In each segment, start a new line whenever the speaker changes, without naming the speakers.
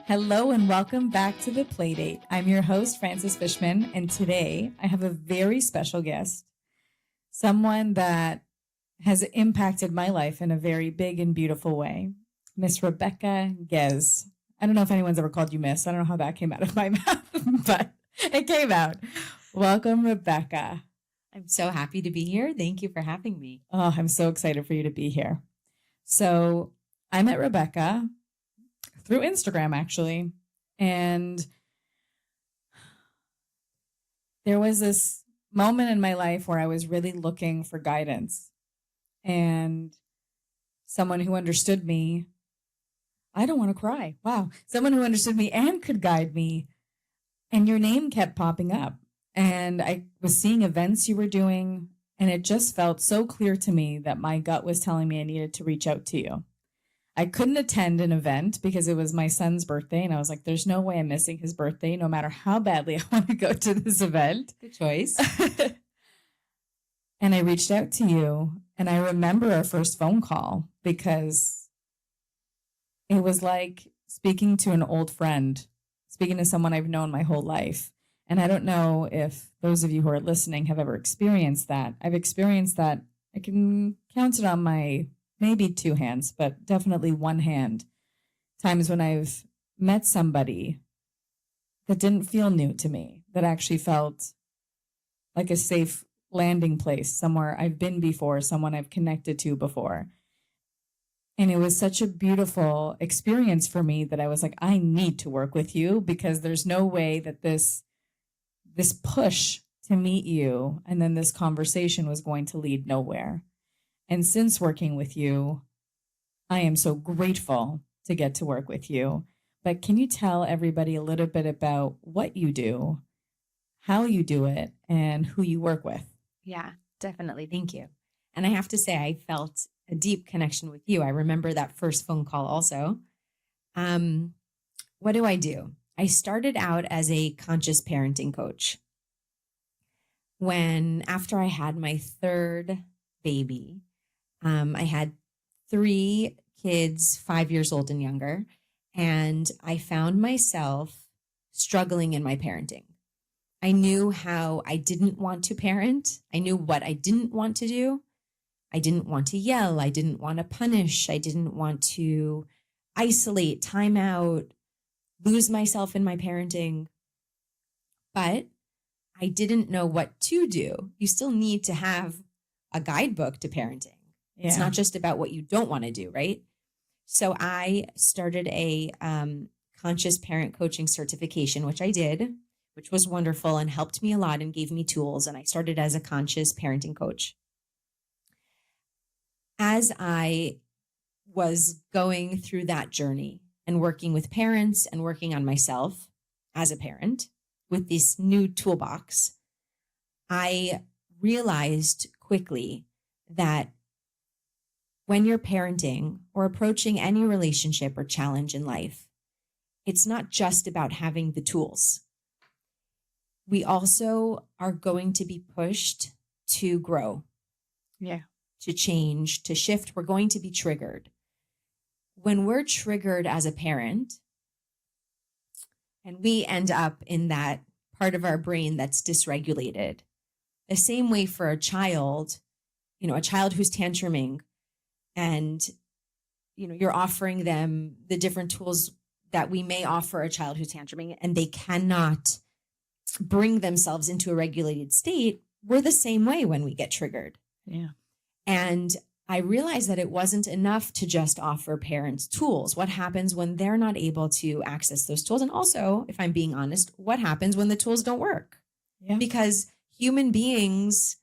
Hello and welcome back to The Playdate. I'm your host, Frances Fishman, and today I have a very special guest, someone that has impacted my life in a very big and beautiful way, Miss Rebecca Guez. I don't know if anyone's ever called you Miss. I don't know how that came out of my mouth, but it came out. Welcome, Rebecca.
I'm so happy to be here. Thank you for having me.
Oh, I'm so excited for you to be here. So I met Rebecca through Instagram, actually. And there was this moment in my life where I was really looking for guidance and someone who understood me. I don't want to cry. Wow. Someone who understood me and could guide me. And your name kept popping up. And I was seeing events you were doing, and it just felt so clear to me that my gut was telling me I needed to reach out to you. I couldn't attend an event because it was my son's birthday, and I was like, there's no way I'm missing his birthday, no matter how badly I want to go to this event.
Good choice.
And I reached out to you, and I remember our first phone call because it was like speaking to an old friend, speaking to someone I've known my whole life. And I don't know if those of you who are listening have ever experienced that. I've experienced that. I can count it on my maybe two hands, but definitely one hand. Times when I've met somebody that didn't feel new to me, that actually felt like a safe landing place, somewhere I've been before, someone I've connected to before. And it was such a beautiful experience for me that I was like, I need to work with you because there's no way that this push to meet you and then this conversation was going to lead nowhere. And since working with you, I am so grateful to get to work with you. But can you tell everybody a little bit about what you do, how you do it, and who you work with?
Yeah, definitely. Thank you. And I have to say, I felt a deep connection with you. I remember that first phone call also. What do? I started out as a conscious parenting coach. After I had my third baby, I had 3 kids, 5 years old and younger, and I found myself struggling in my parenting. I knew how I didn't want to parent. I knew what I didn't want to do. I didn't want to yell. I didn't want to punish. I didn't want to isolate, time out, lose myself in my parenting. But I didn't know what to do. You still need to have a guidebook to parenting. Yeah. It's not just about what you don't want to do, right? So I started a conscious parent coaching certification, which I did, which was wonderful and helped me a lot and gave me tools. And I started as a conscious parenting coach. As I was going through that journey and working with parents and working on myself as a parent with this new toolbox, I realized quickly that when you're parenting or approaching any relationship or challenge in life, it's not just about having the tools. We also are going to be pushed to grow, to change, to shift. We're going to be triggered. When we're triggered as a parent, and we end up in that part of our brain that's dysregulated, the same way for a child who's tantruming, and you're offering them the different tools that we may offer a child who's tantruming, and they cannot bring themselves into a regulated state. We're the same way when we get triggered.
Yeah.
And I realized that it wasn't enough to just offer parents tools. What happens when they're not able to access those tools? And also, if I'm being honest, what happens when the tools don't work?
Yeah.
Because human beings,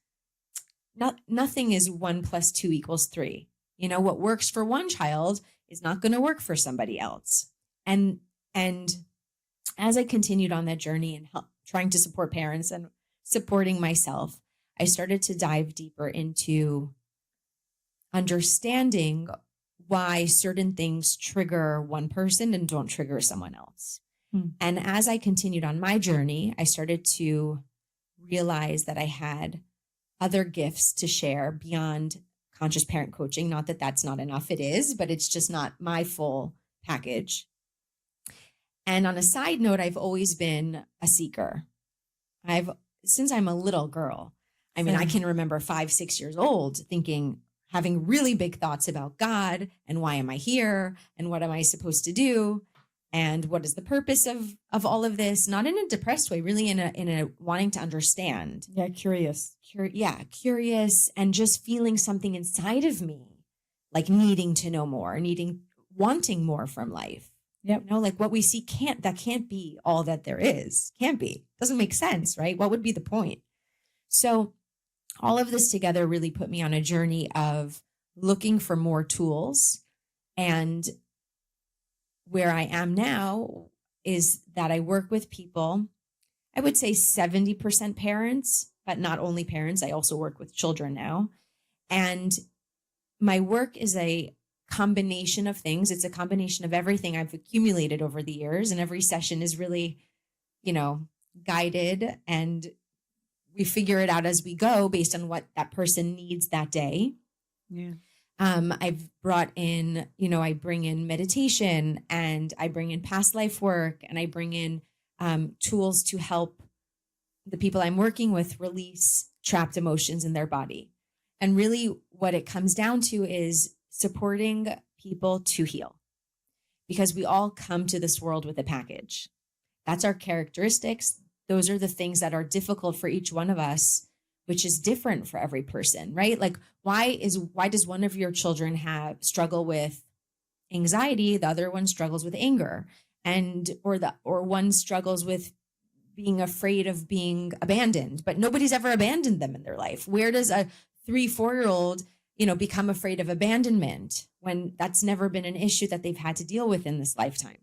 nothing is 1 + 2 = 3. What works for one child is not going to work for somebody else. And as I continued on that journey and trying to support parents and supporting myself, I started to dive deeper into understanding why certain things trigger one person and don't trigger someone else. And as I continued on my journey, I started to realize that I had other gifts to share beyond conscious parent coaching. Not that that's not enough, it is, but it's just not my full package. And on a side note, I've always been a seeker. Since I'm a little girl, I mean, I can remember 5, 6 years old having really big thoughts about God and why am I here and what am I supposed to do and what is the purpose of all of this? Not in a depressed way, really in a wanting to understand.
Yeah, curious.
Curious, and just feeling something inside of me, like needing to know more, wanting more from life.
Yep.
You know, like what we see can't be all that there is. Can't be. Doesn't make sense, right? What would be the point? So all of this together really put me on a journey of looking for more tools. And where I am now is that I work with people, I would say 70% parents, but not only parents. I also work with children now. And my work is a combination of things. It's a combination of everything I've accumulated over the years. And every session is really, guided, and we figure it out as we go based on what that person needs that day.
Yeah.
I've brought in, I bring in meditation, and I bring in past life work, and I bring in tools to help the people I'm working with release trapped emotions in their body. And really what it comes down to is supporting people to heal, because we all come to this world with a package. That's our characteristics. Those are the things that are difficult for each one of us, which is different for every person, right? Like why does one of your children struggle with anxiety, the other one struggles with anger, or one struggles with being afraid of being abandoned, but nobody's ever abandoned them in their life. Where does a 3-4-year-old become afraid of abandonment when that's never been an issue that they've had to deal with in this lifetime?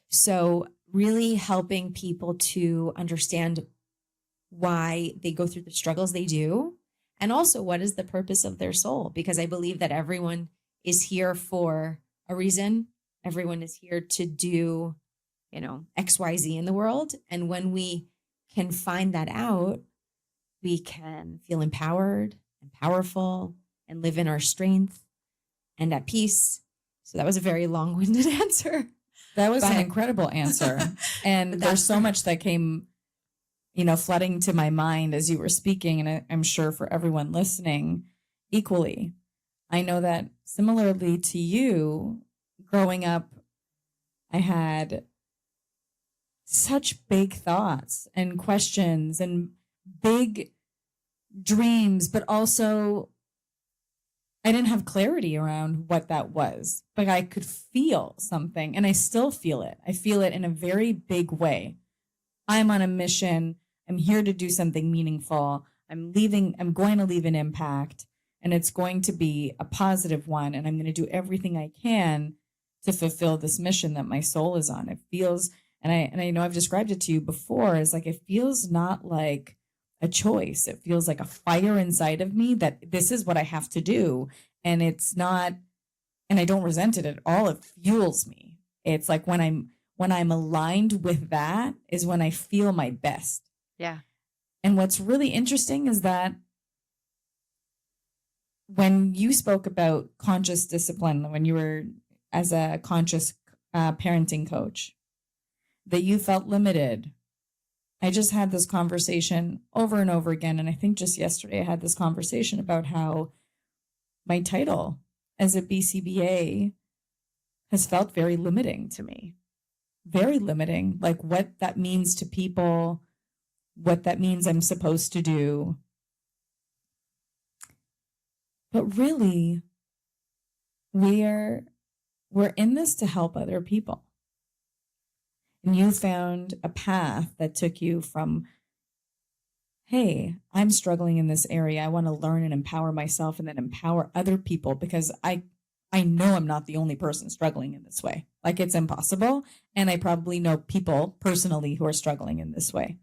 So really helping people to understand why they go through the struggles they do, and also what is the purpose of their soul, because I believe that everyone is here for a reason. Everyone is here to do, XYZ in the world. And when we can find that out, we can feel empowered and powerful and live in our strength and at peace. So that was a very long-winded answer.
That was an incredible answer. And there's so much that came, flooding to my mind as you were speaking. And I'm sure for everyone listening equally. I know that similarly to you, growing up, I had such big thoughts and questions and big dreams, but also I didn't have clarity around what that was, but I could feel something, and I still feel it. I feel it in a very big way. I'm on a mission. I'm here to do something meaningful. I'm going to leave an impact, and it's going to be a positive one. And I'm going to do everything I can to fulfill this mission that my soul is on. It feels, and I know I've described it to you before, as like, it feels not like a choice. It feels like a fire inside of me that this is what I have to do. And it's not, and I don't resent it at all. It fuels me. It's like when I'm aligned with that is when I feel my best.
Yeah.
And what's really interesting is that when you spoke about conscious discipline, when you were as a conscious parenting coach, that you felt limited. I just had this conversation over and over again. And I think just yesterday I had this conversation about how my title as a BCBA has felt very limiting to me. Very limiting, like what that means to people, what that means I'm supposed to do. But really, we're in this to help other people. And you found a path that took you from, hey, I'm struggling in this area. I want to learn and empower myself and then empower other people, because I know I'm not the only person struggling in this way. Like, it's impossible. And I probably know people personally who are struggling in this way.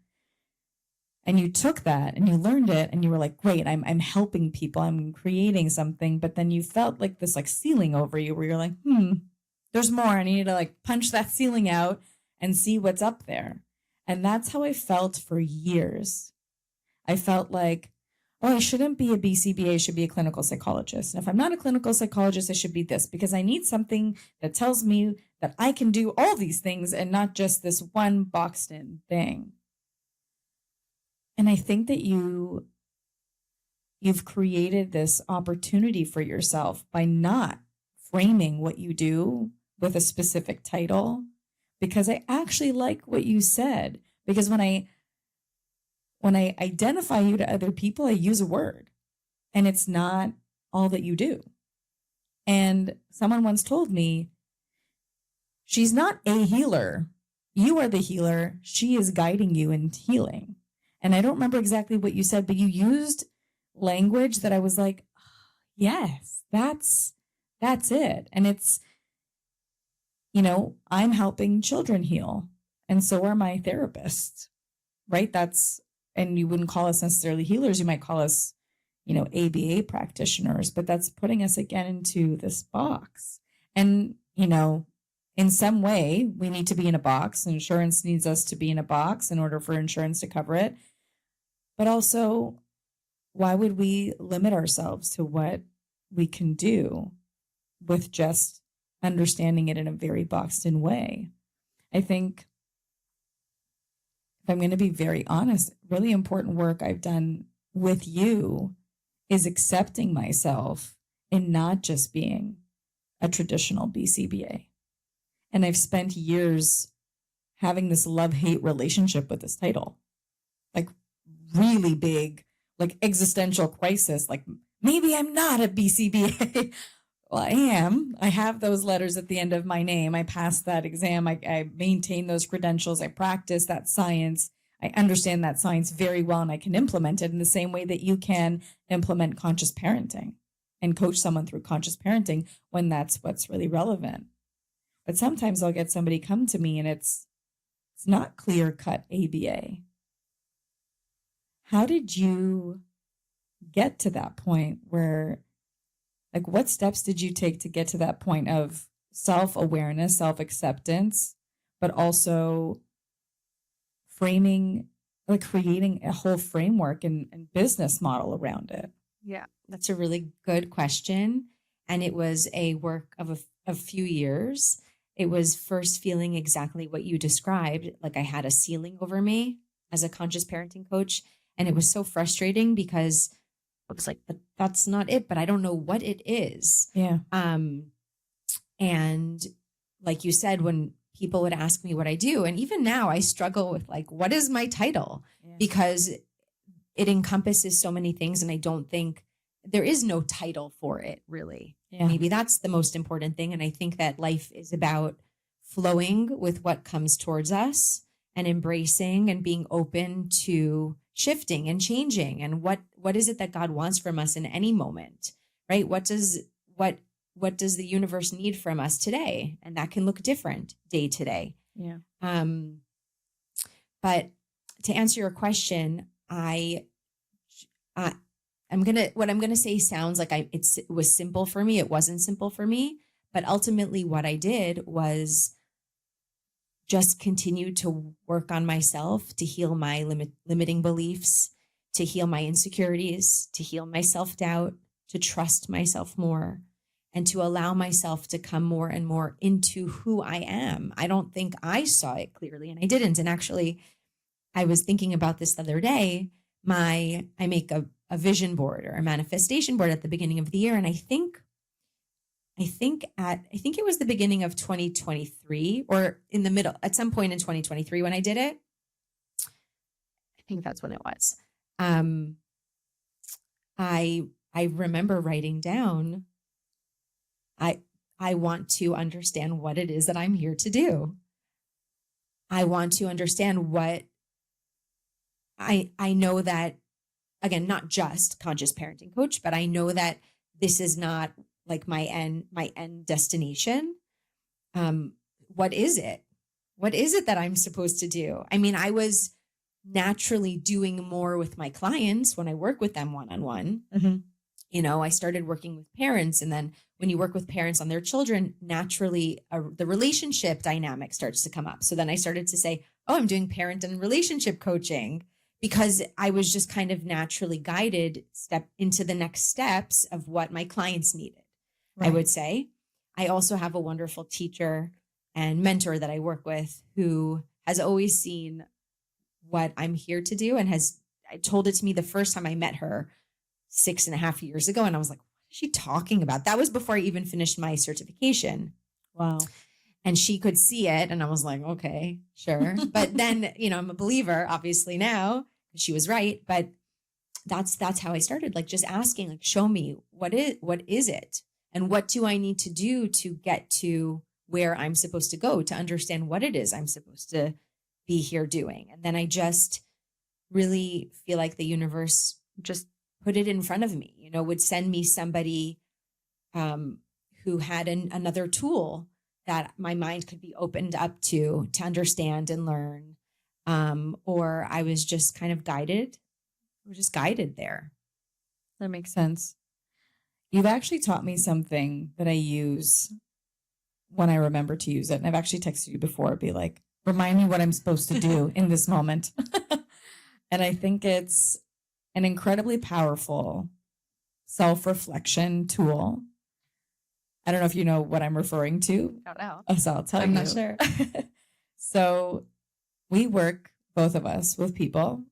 And you took that and you learned it and you were like, great, I'm helping people. I'm creating something. But then you felt like this like ceiling over you where you're like, there's more. I need to like punch that ceiling out and see what's up there. And that's how I felt for years. I felt like, oh, I shouldn't be a BCBA, I should be a clinical psychologist. And if I'm not a clinical psychologist, I should be this, because I need something that tells me that I can do all these things and not just this one boxed in thing. And I think that you've created this opportunity for yourself by not framing what you do with a specific title, because I actually like what you said, because when I identify you to other people, I use a word, and it's not all that you do. And someone once told me, she's not a healer. You are the healer. She is guiding you in healing. And I don't remember exactly what you said, but you used language that I was like, yes, that's it. And it's, I'm helping children heal, and so are my therapists, right? And you wouldn't call us necessarily healers. You might call us, ABA practitioners, but that's putting us again into this box. And, in some way we need to be in a box. Insurance needs us to be in a box in order for insurance to cover it. But also, why would we limit ourselves to what we can do with just understanding it in a very boxed in way? I think, if I'm going to be very honest, really important work I've done with you is accepting myself in not just being a traditional BCBA. And I've spent years having this love-hate relationship with this title, like really big, like existential crisis, like maybe I'm not a BCBA. Well, I am. I have those letters at the end of my name. I passed that exam. I maintain those credentials. I practice that science. I understand that science very well, and I can implement it in the same way that you can implement conscious parenting and coach someone through conscious parenting when that's what's really relevant. But sometimes I'll get somebody come to me and it's not clear-cut ABA. How did you get to that point where, like, what steps did you take to get to that point of self-awareness, self-acceptance, but also framing, like creating a whole framework and business model around it?
Yeah, that's a really good question. And it was a work of a few years. It was first feeling exactly what you described. Like I had a ceiling over me as a conscious parenting coach. And it was so frustrating because I was like, but that's not it, but I don't know what it is.
Yeah.
And like you said, when people would ask me what I do, and even now I struggle with like, what is my title? Yeah. Because it encompasses so many things. And I don't think there is no title for it, really. Yeah. Maybe that's the most important thing. And I think that life is about flowing with what comes towards us and embracing and being open to shifting and changing. And what is it that God wants from us in any moment, right? What does the universe need from us today? And that can look different day to day.
Yeah.
But to answer your question, what I'm gonna say sounds like it was simple for me. It wasn't simple for me, but ultimately what I did was just continue to work on myself, to heal my limiting beliefs, to heal my insecurities, to heal my self-doubt, to trust myself more, and to allow myself to come more and more into who I am. I don't think I saw it clearly, and I didn't. And actually, I was thinking about this the other day. I make a vision board or a manifestation board at the beginning of the year. And I think it was the beginning of 2023 or in the middle, at some point in 2023 when I did it. I think that's when it was. I remember writing down, I want to understand what it is that I'm here to do. I want to understand what I know that, again, not just conscious parenting coach, but I know that this is not like my end destination. What is it? What is it that I'm supposed to do? I mean, I was naturally doing more with my clients when I work with them one-on-one. Mm-hmm. I started working with parents, and then when you work with parents on their children, naturally the relationship dynamic starts to come up. So then I started to say, oh, I'm doing parent and relationship coaching, because I was just kind of naturally guided step into the next steps of what my clients needed. Right. I would say. I also have a wonderful teacher and mentor that I work with who has always seen what I'm here to do and I told it to me the first time I met her 6.5 years ago. And I was like, what is she talking about? That was before I even finished my certification.
Wow.
And she could see it. And I was like, okay, sure. But then, I'm a believer, obviously now, she was right. But that's how I started, like just asking, like, show me what is it? And what do I need to do to get to where I'm supposed to go, to understand what it is I'm supposed to be here doing? And then I just really feel like the universe just put it in front of me, would send me somebody who had another tool that my mind could be opened up to understand and learn. Or I was just kind of guided. I was just guided there.
That makes sense. You've actually taught me something that I use when I remember to use it. And I've actually texted you before, be like, remind me what I'm supposed to do in this moment. And I think it's an incredibly powerful self-reflection tool. I don't know if you know what I'm referring to.
I don't know.
So I'll tell you.
I'm not sure.
So we work, both of us, with people,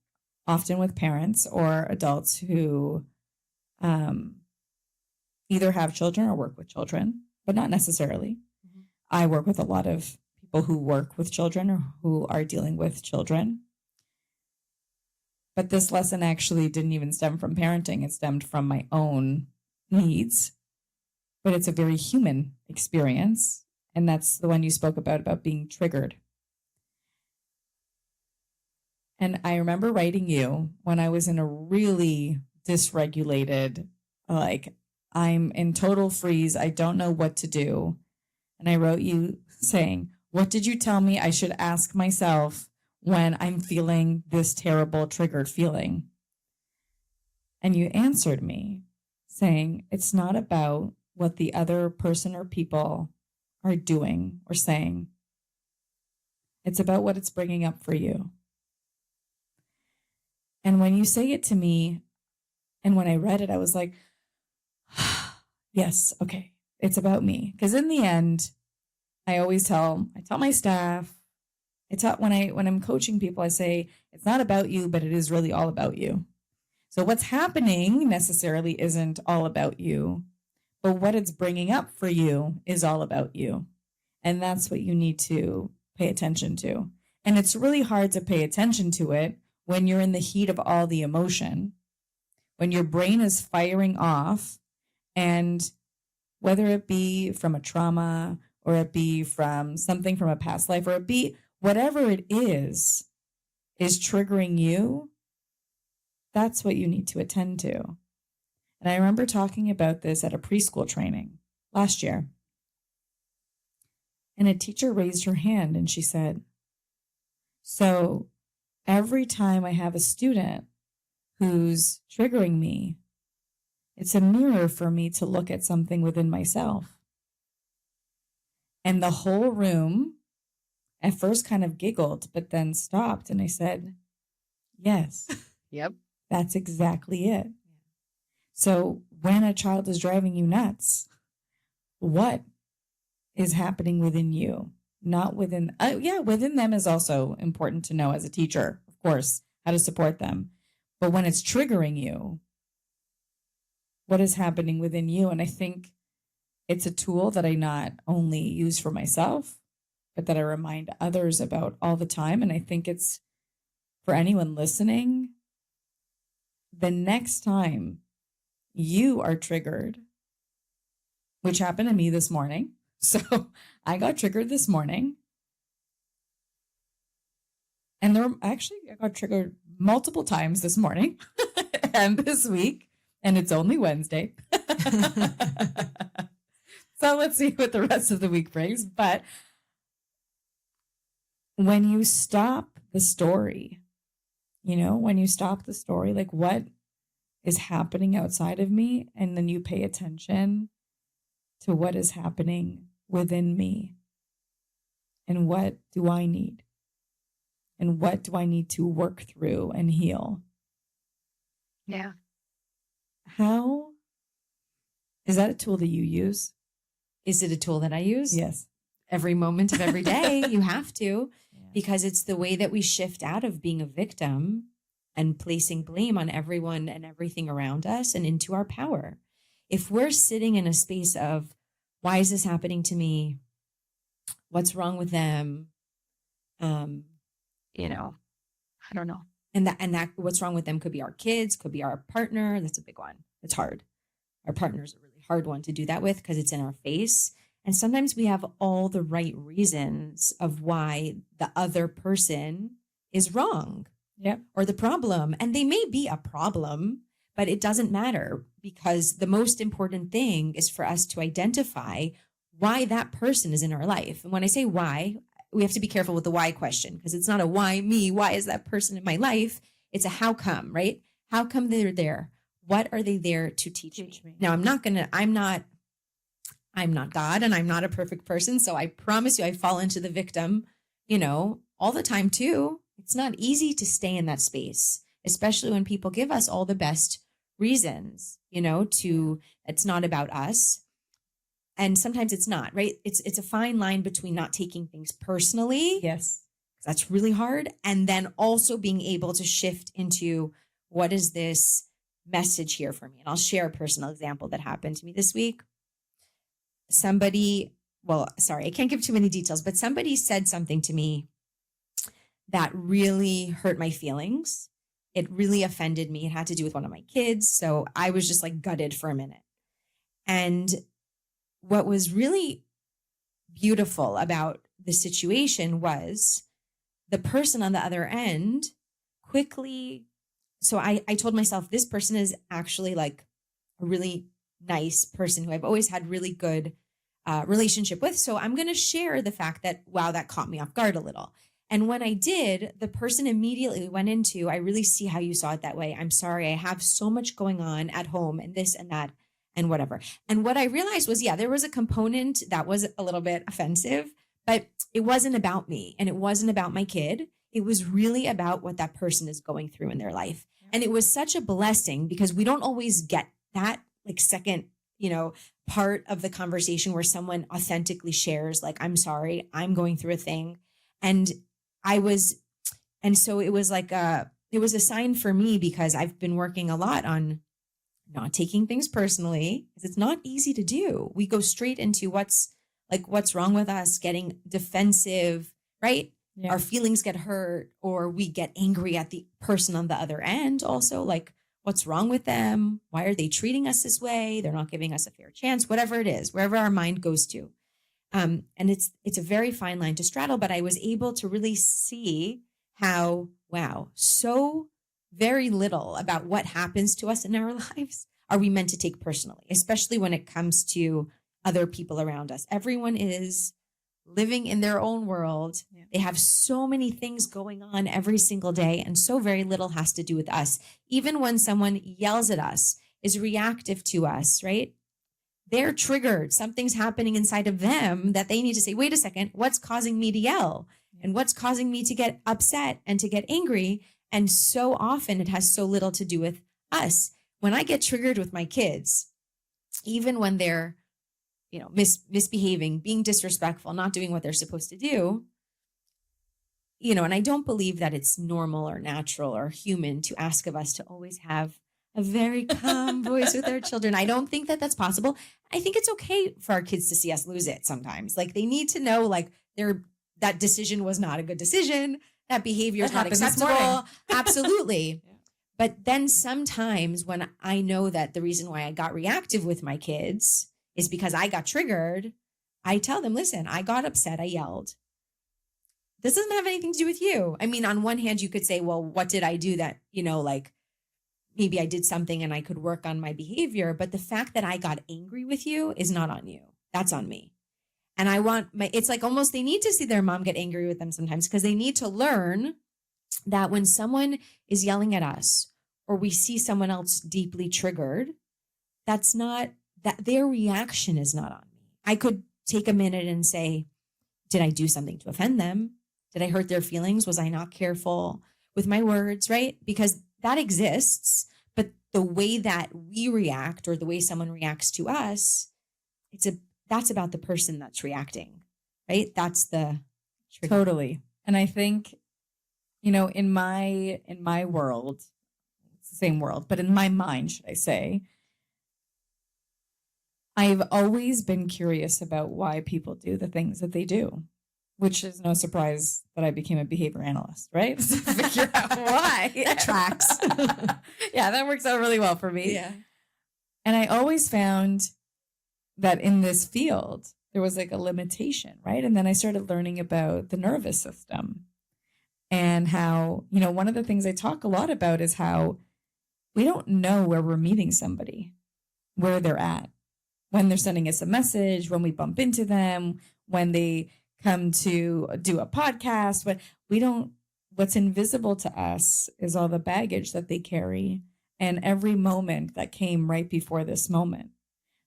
often with parents or adults who either have children or work with children, but not necessarily. Mm-hmm. I work with a lot of people who work with children or who are dealing with children. But this lesson actually didn't even stem from parenting. It stemmed from my own needs. But it's a very human experience. And that's the one you spoke about being triggered. And I remember writing you when I was in a really dysregulated, like, I'm in total freeze. I don't know what to do. And I wrote you saying, what did you tell me I should ask myself when I'm feeling this terrible triggered feeling? And you answered me saying, it's not about what the other person or people are doing or saying. It's about what it's bringing up for you. And when you say it to me, and when I read it, I was like, yes, okay, it's about me. Because in the end, I tell my staff, when I'm coaching people, I say, it's not about you, but it is really all about you. So what's happening necessarily isn't all about you, but what it's bringing up for you is all about you. And that's what you need to pay attention to. And it's really hard to pay attention to it when you're in the heat of all the emotion, when your brain is firing off, and whether it be from a trauma or it be from something from a past life or it be whatever it is triggering you, that's what you need to attend to. And I remember talking about this at a preschool training last year. And a teacher raised her hand and she said, so every time I have a student who's triggering me, it's a mirror for me to look at something within myself. And the whole room at first kind of giggled, but then stopped. And I said, yes.
Yep.
That's exactly it. So when a child is driving you nuts, what is happening within you? Not within, within them is also important to know as a teacher, of course, how to support them. But when it's triggering you, what is happening within you? And I think it's a tool that I not only use for myself, but that I remind others about all the time. And I think it's for anyone listening, the next time you are triggered, which happened to me this morning. So I got triggered this morning. And I got triggered multiple times this morning and this week. And it's only Wednesday. So let's see what the rest of the week brings. But when you stop the story, like what is happening outside of me, and then you pay attention to what is happening within me, and what do I need, and what do I need to work through and heal.
Yeah.
How is that a tool that you use?
Is it a tool that I use?
Yes.
every moment of every day. You have to,
Yeah.
because it's the way that we shift out of being a victim and placing blame on everyone and everything around us and into our power. If we're sitting in a space of, why is this happening to me? What's wrong with them? You know,
I don't know.
and that what's wrong with them could be our kids, could be our partner. That's a big one. It's hard. Our partner's a really hard one to do that with because it's in our face. And sometimes we have all the right reasons of why the other person is wrong.
Yep.
Or the problem. And they may be a problem, but it doesn't matter, because the most important thing is for us to identify why that person is in our life. And when I say why, we have to be careful with the why question, because it's not a why me, why is that person in my life? It's a how come, right? How come they're there? What are they there to teach me? Now, I'm not God, and I'm not a perfect person. So I promise you, I fall into the victim, all the time too. It's not easy to stay in that space, especially when people give us all the best reasons, it's not about us. And sometimes it's not, right? It's a fine line between not taking things personally.
Yes.
That's really hard. And then also being able to shift into, what is this message here for me? And I'll share a personal example that happened to me this week. I can't give too many details, but somebody said something to me that really hurt my feelings. It really offended me. It had to do with one of my kids. So I was just like gutted for a minute. And what was really beautiful about the situation was the person on the other end quickly. So I told myself, this person is actually like a really nice person who I've always had really good relationship with. So I'm going to share the fact that, wow, that caught me off guard a little. And when I did, the person immediately went into, I really see how you saw it that way. I'm sorry. I have so much going on at home and this and that and whatever. And what I realized was, there was a component that was a little bit offensive, but it wasn't about me and it wasn't about my kid. It was really about what that person is going through in their life. And it was such a blessing, because we don't always get that like second, part of the conversation where someone authentically shares, like, I'm sorry, I'm going through a thing. And so it was like it was a sign for me, because I've been working a lot on not taking things personally, because it's not easy to do. We go straight into what's wrong with us, getting defensive, right? Yeah. Our feelings get hurt, or we get angry at the person on the other end. Also, like, what's wrong with them? Why are they treating us this way? They're not giving us a fair chance, whatever it is, wherever our mind goes to. And it's a very fine line to straddle, but I was able to really see how, wow, so very little about what happens to us in our lives are we meant to take personally, especially when it comes to other people around us. Everyone is living in their own world. Yeah. They have so many things going on every single day, and so very little has to do with us. Even when someone yells at us, is reactive to us, right? They're triggered. Something's happening inside of them that they need to say, wait a second, what's causing me to yell? And what's causing me to get upset and to get angry? And so often it has so little to do with us. When I get triggered with my kids, even when they're, misbehaving, being disrespectful, not doing what they're supposed to do, and I don't believe that it's normal or natural or human to ask of us to always have a very calm voice with our children. I don't think that that's possible. I think it's okay for our kids to see us lose it sometimes. Like, they need to know, like, that decision was not a good decision. That behavior is not acceptable. Absolutely. Yeah. But then sometimes when I know that the reason why I got reactive with my kids is because I got triggered, I tell them, listen, I got upset, I yelled. This doesn't have anything to do with you. I mean, on one hand, you could say, well, what did I do that, maybe I did something and I could work on my behavior. But the fact that I got angry with you is not on you. That's on me. And it's like almost they need to see their mom get angry with them sometimes, because they need to learn that when someone is yelling at us, or we see someone else deeply triggered, that their reaction is not on me. I could take a minute and say, did I do something to offend them? Did I hurt their feelings? Was I not careful with my words, right? Because that exists, but the way that we react, or the way someone reacts to us, that's about the person that's reacting. right? That's the trigger.
Totally. And I think, in my world, it's the same world, but in my mind, should I say, I've always been curious about why people do the things that they do, which is no surprise that I became a behavior analyst, right? To figure out why.
That tracks.
Yeah, that works out really well for me.
Yeah.
And I always found that in this field, there was like a limitation, right? And then I started learning about the nervous system and how, one of the things I talk a lot about is how we don't know where we're meeting somebody, where they're at, when they're sending us a message, when we bump into them, when they come to do a podcast, but what's invisible to us is all the baggage that they carry and every moment that came right before this moment.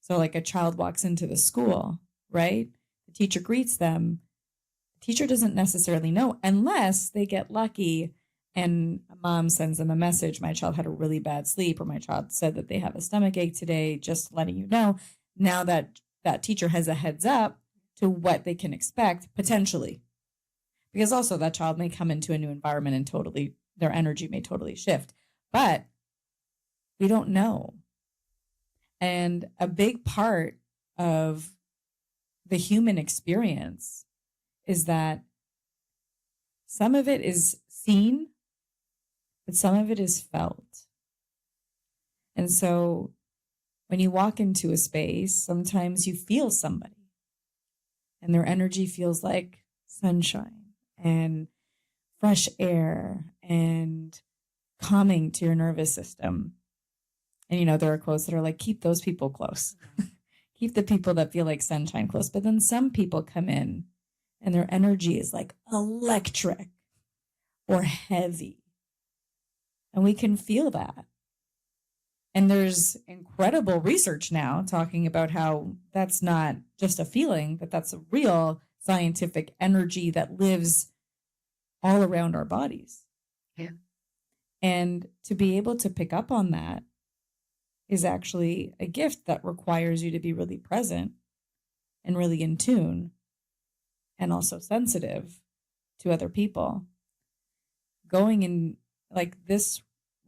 So like a child walks into the school, right? The teacher greets them. The teacher doesn't necessarily know unless they get lucky and a mom sends them a message. My child had a really bad sleep, or my child said that they have a stomach ache today, just letting you know. Now that teacher has a heads up to what they can expect potentially. Because also that child may come into a new environment and their energy may totally shift. But we don't know. And a big part of the human experience is that some of it is seen, but some of it is felt. And so when you walk into a space, sometimes you feel somebody and their energy feels like sunshine and fresh air and calming to your nervous system. And, there are quotes that are like, keep those people close. Keep the people that feel like sunshine close. But then some people come in and their energy is like electric or heavy. And we can feel that. And there's incredible research now talking about how that's not just a feeling, but that's a real scientific energy that lives all around our bodies.
Yeah.
And to be able to pick up on that is actually a gift that requires you to be really present and really in tune and also sensitive to other people. Going in like this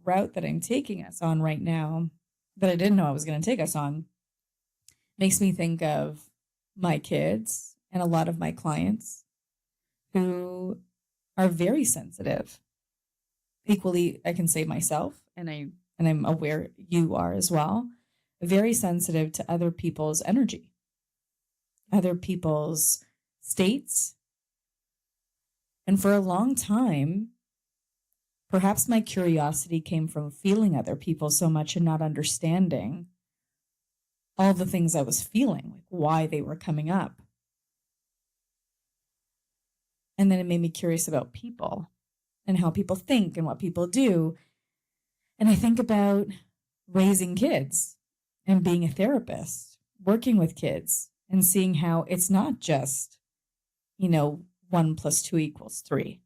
route that I'm taking us on right now, that I didn't know I was going to take us on, makes me think of my kids and a lot of my clients who are very sensitive. Equally, I can say myself, and I'm aware you are as well, very sensitive to other people's energy, other people's states. And for a long time, perhaps my curiosity came from feeling other people so much and not understanding all the things I was feeling, like why they were coming up. And then it made me curious about people and how people think and what people do. And I think about raising kids and being a therapist, working with kids and seeing how it's not just, 1 + 2 = 3.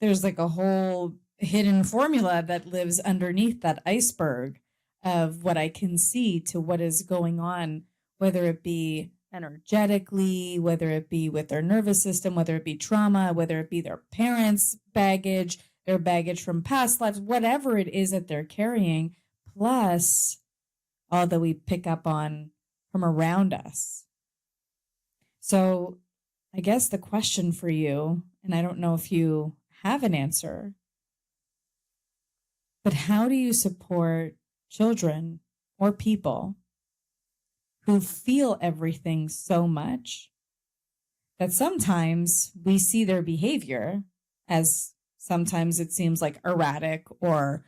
There's like a whole hidden formula that lives underneath that iceberg of what I can see to what is going on, whether it be energetically, whether it be with their nervous system, whether it be trauma, whether it be their parents' baggage, their baggage from past lives, whatever it is that they're carrying, plus all that we pick up on from around us. So I guess the question for you, and I don't know if you have an answer, but how do you support children or people who feel everything so much that sometimes we see their behavior as sometimes it seems like erratic, or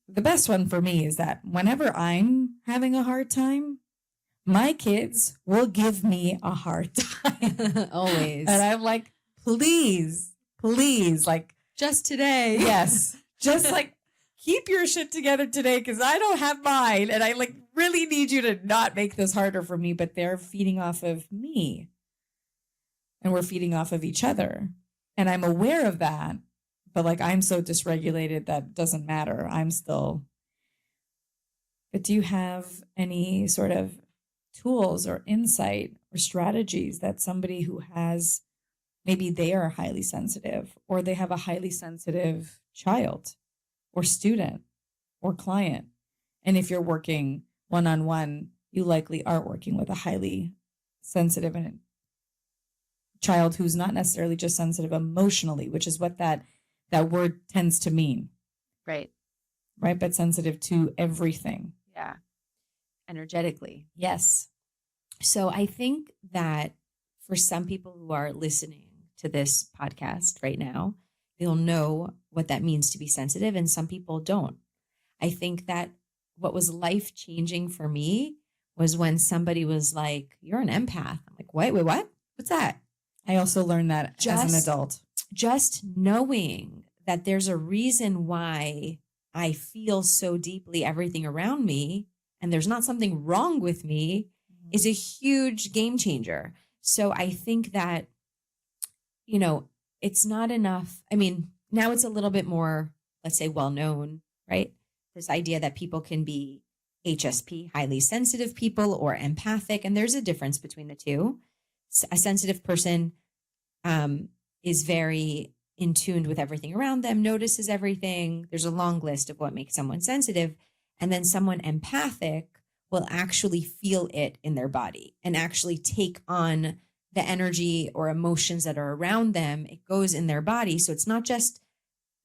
the best one for me is that whenever I'm having a hard time, my kids will give me a hard time.
Always.
And I'm like, please, like,
just today.
yes, just like, keep your shit together today because I don't have mine. And I like really need you to not make this harder for me, but they're feeding off of me. And we're feeding off of each other. And I'm aware of that, but like I'm so dysregulated that doesn't matter. I'm still. But do you have any sort of tools or insight or strategies that somebody who has, maybe they are highly sensitive or they have a highly sensitive child or student or client. And if you're working one-on-one, you likely are working with a highly sensitive and child who's not necessarily just sensitive emotionally, which is what that word tends to mean.
Right.
Right. But sensitive to everything.
Yeah. Energetically.
Yes.
So I think that for some people who are listening to this podcast right now, they'll know what that means to be sensitive, and some people don't. I think that what was life-changing for me was when somebody was like, "You're an empath." I'm like, wait, what? What's that?
I also learned that as an adult.
Just knowing that there's a reason why I feel so deeply everything around me, and there's not something wrong with me, is a huge game changer. So I think that, it's not enough. I mean, now it's a little bit more, let's say, well-known, right? This idea that people can be HSP, highly sensitive people, or empathic. And there's a difference between the two. A sensitive person is very in tune with everything around them, notices everything. There's a long list of what makes someone sensitive. And then someone empathic will actually feel it in their body and actually take on the energy or emotions that are around them. It goes in their body. So it's not just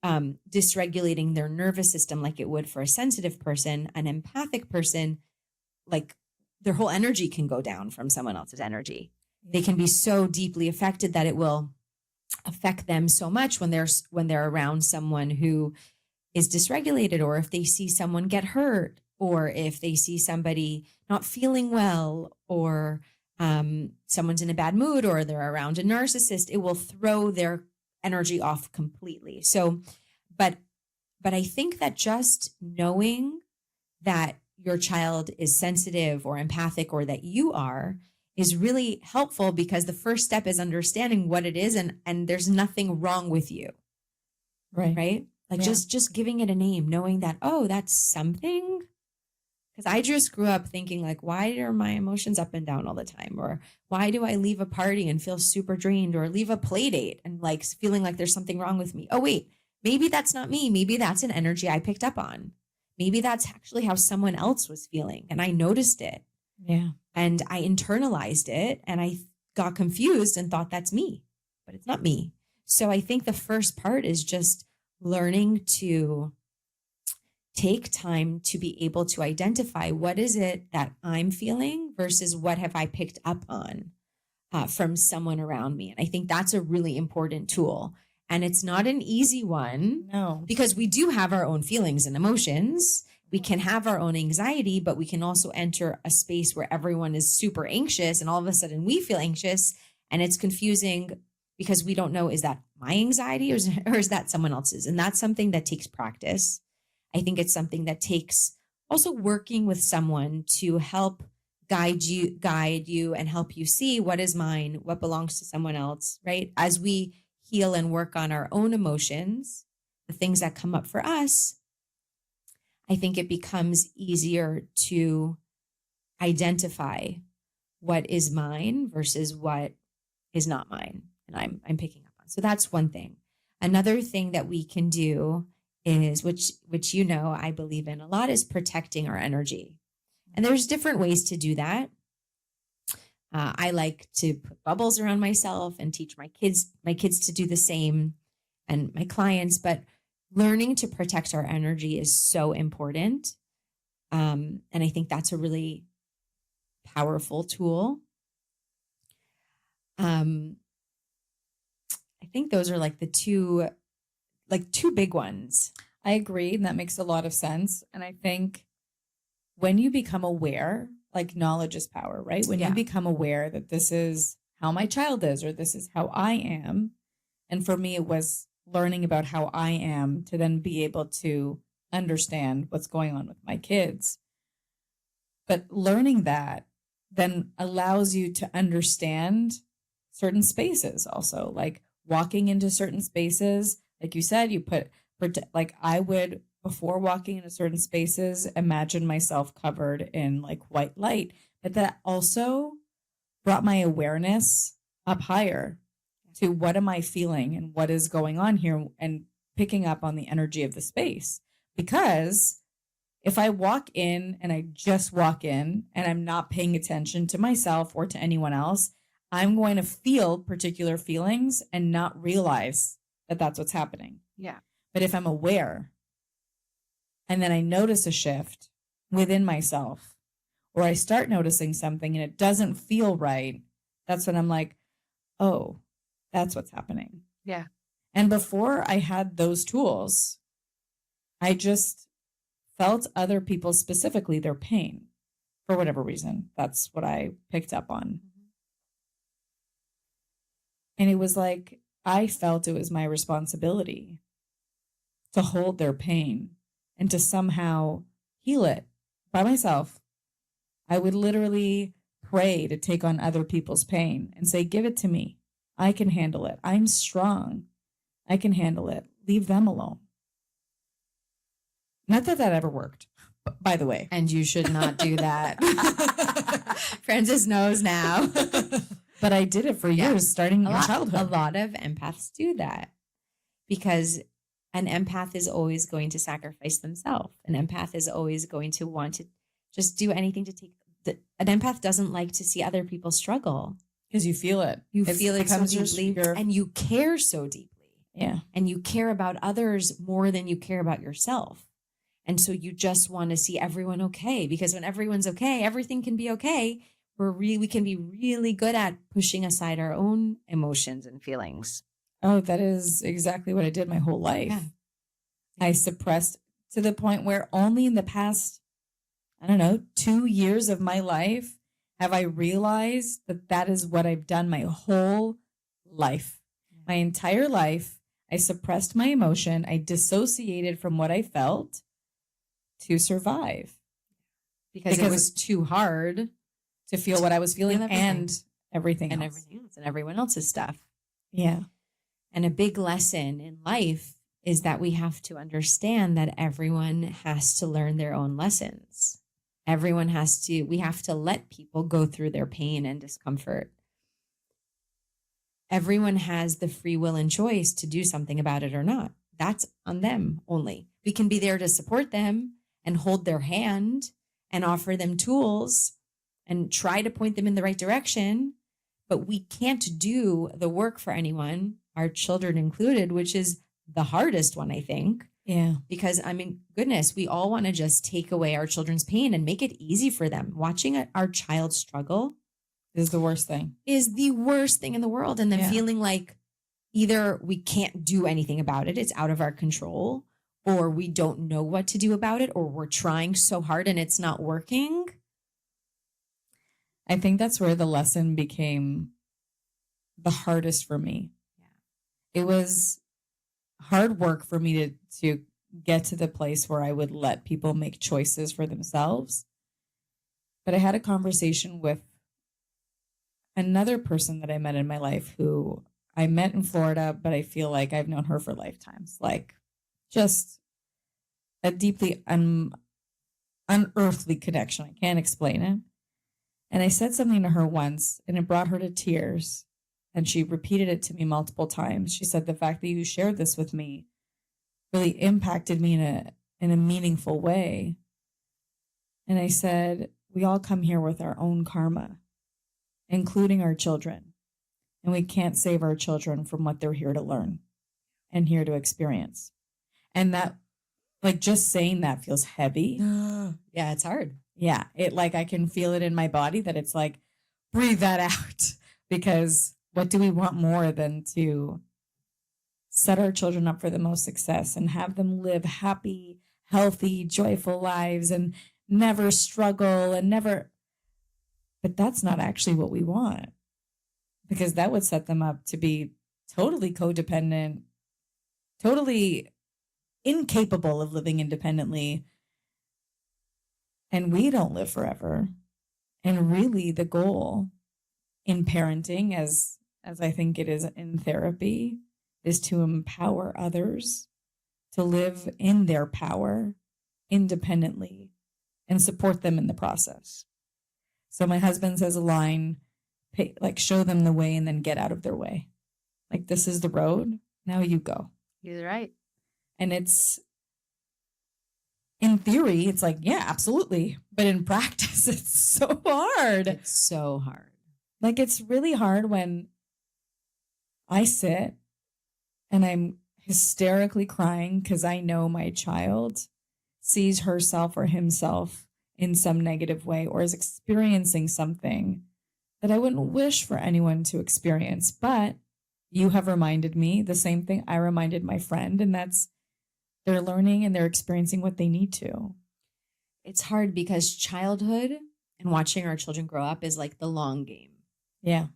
dysregulating their nervous system like it would for a sensitive person. An empathic person, like, their whole energy can go down from someone else's energy. Yeah. They can be so deeply affected that it will affect them so much when they're around someone who is dysregulated, or if they see someone get hurt, or if they see somebody not feeling well, or someone's in a bad mood, or they're around a narcissist. It will throw their energy off completely. So, but I think that just knowing that your child is sensitive or empathic, or that you are, is really helpful, because the first step is understanding what it is, and there's nothing wrong with you. Right? Like, just giving it a name, knowing that, oh, that's something. Because I just grew up thinking, like, why are my emotions up and down all the time? Or why do I leave a party and feel super drained, or leave a play date and like feeling like there's something wrong with me? Oh, wait, maybe that's not me. Maybe that's an energy I picked up on. Maybe that's actually how someone else was feeling, and I noticed it.
Yeah.
And I internalized it, and I got confused and thought that's me, but it's not me. So I think the first part is just learning to take time to be able to identify what is it that I'm feeling versus what have I picked up on from someone around me. And I think that's a really important tool. And it's not an easy one.
No.
Because we do have our own feelings and emotions. We can have our own anxiety, but we can also enter a space where everyone is super anxious, and all of a sudden we feel anxious, and it's confusing because we don't know, is that my anxiety or is that someone else's? And that's something that takes practice. I think it's something that takes also working with someone to help guide you and help you see what is mine, what belongs to someone else, right? As we heal and work on our own emotions, the things that come up for us, I think it becomes easier to identify what is mine versus what is not mine, and I'm picking up on. So that's one thing. Another thing that we can do is, which I believe in a lot, is protecting our energy. And there's different ways to do that. I like to put bubbles around myself and teach my kids to do the same, and my clients, but learning to protect our energy is so important. And I think that's a really powerful tool. I think those are like the two big ones.
I agree. And that makes a lot of sense. And I think when you become aware, like, knowledge is power, right? When you become aware that this is how my child is, or this is how I am. And for me, it was learning about how I am to then be able to understand what's going on with my kids. But learning that then allows you to understand certain spaces also, like walking into certain spaces. Like you said, like, I would, before walking into certain spaces, imagine myself covered in like white light, but that also brought my awareness up higher to what am I feeling and what is going on here, and picking up on the energy of the space. Because if I walk in and I just walk in and I'm not paying attention to myself or to anyone else, I'm going to feel particular feelings and not realize that that's what's happening.
Yeah.
But if I'm aware and then I notice a shift within myself, or I start noticing something and it doesn't feel right, that's when I'm like, oh, that's what's happening.
Yeah.
And before I had those tools, I just felt other people, specifically their pain, for whatever reason. That's what I picked up on. And it was like, I felt it was my responsibility to hold their pain and to somehow heal it by myself. I would literally pray to take on other people's pain and say, give it to me. I can handle it. I'm strong. I can handle it. Leave them alone. Not that that ever worked, by the way.
And you should not do that. Francis knows now.
But I did it for years, starting in childhood.
A lot of empaths do that because an empath is always going to sacrifice themselves. An empath is always going to want to just do anything to take. An empath doesn't like to see other people struggle.
Because you feel it.
You feel it so deeply and you care so deeply.
Yeah.
And you care about others more than you care about yourself. And so you just want to see everyone okay, because when everyone's okay, everything can be okay. We can be really good at pushing aside our own emotions and feelings.
Oh, that is exactly what I did my whole life.
Yeah.
I suppressed to the point where only in the past, 2 years of my life have I realized that that is what I've done my whole life. My entire life, I suppressed my emotion. I dissociated from what I felt to survive. Because it was too hard to feel what I was feeling and everything else.
And everyone else's stuff.
Yeah.
And a big lesson in life is that we have to understand that everyone has to learn their own lessons. We have to let people go through their pain and discomfort. Everyone has the free will and choice to do something about it or not. That's on them only. We can be there to support them and hold their hand and offer them tools and try to point them in the right direction. But we can't do the work for anyone, our children included, which is the hardest one, I think.
Yeah.
Because, goodness, we all want to just take away our children's pain and make it easy for them. Watching our child struggle
is the worst thing.
Is the worst thing in the world. And then feeling like either we can't do anything about it, it's out of our control, or we don't know what to do about it, or we're trying so hard and it's not working.
I think that's where the lesson became the hardest for me. Yeah. It was hard work for me to get to the place where I would let people make choices for themselves. But I had a conversation with another person that I met in my life who I met in Florida, but I feel like I've known her for lifetimes. Like, just a deeply unearthly connection. I can't explain it. And I said something to her once, and it brought her to tears. And she repeated it to me multiple times. She said, the fact that you shared this with me really impacted me in a meaningful way. And I said, we all come here with our own karma, including our children. And we can't save our children from what they're here to learn and here to experience. And that, like, just saying that feels heavy.
Yeah, it's hard.
Yeah, I can feel it in my body that it's like, breathe that out. Because what do we want more than to set our children up for the most success and have them live happy, healthy, joyful lives and never struggle and never. But that's not actually what we want, because that would set them up to be totally codependent, totally incapable of living independently. And we don't live forever. And really the goal in parenting, as I think it is in therapy, is to empower others to live in their power independently and support them in the process. So my husband says a line, like show them the way and then get out of their way. Like, this is the road. Now you go.
He's right.
And it's, in theory, it's like, yeah, absolutely. But in practice, it's so hard.
It's so hard.
Like, it's really hard when I sit and I'm hysterically crying because I know my child sees herself or himself in some negative way or is experiencing something that I wouldn't wish for anyone to experience. But you have reminded me the same thing I reminded my friend, and that's they're learning and they're experiencing what they need to.
It's hard because childhood and watching our children grow up is like the long game.
Yeah.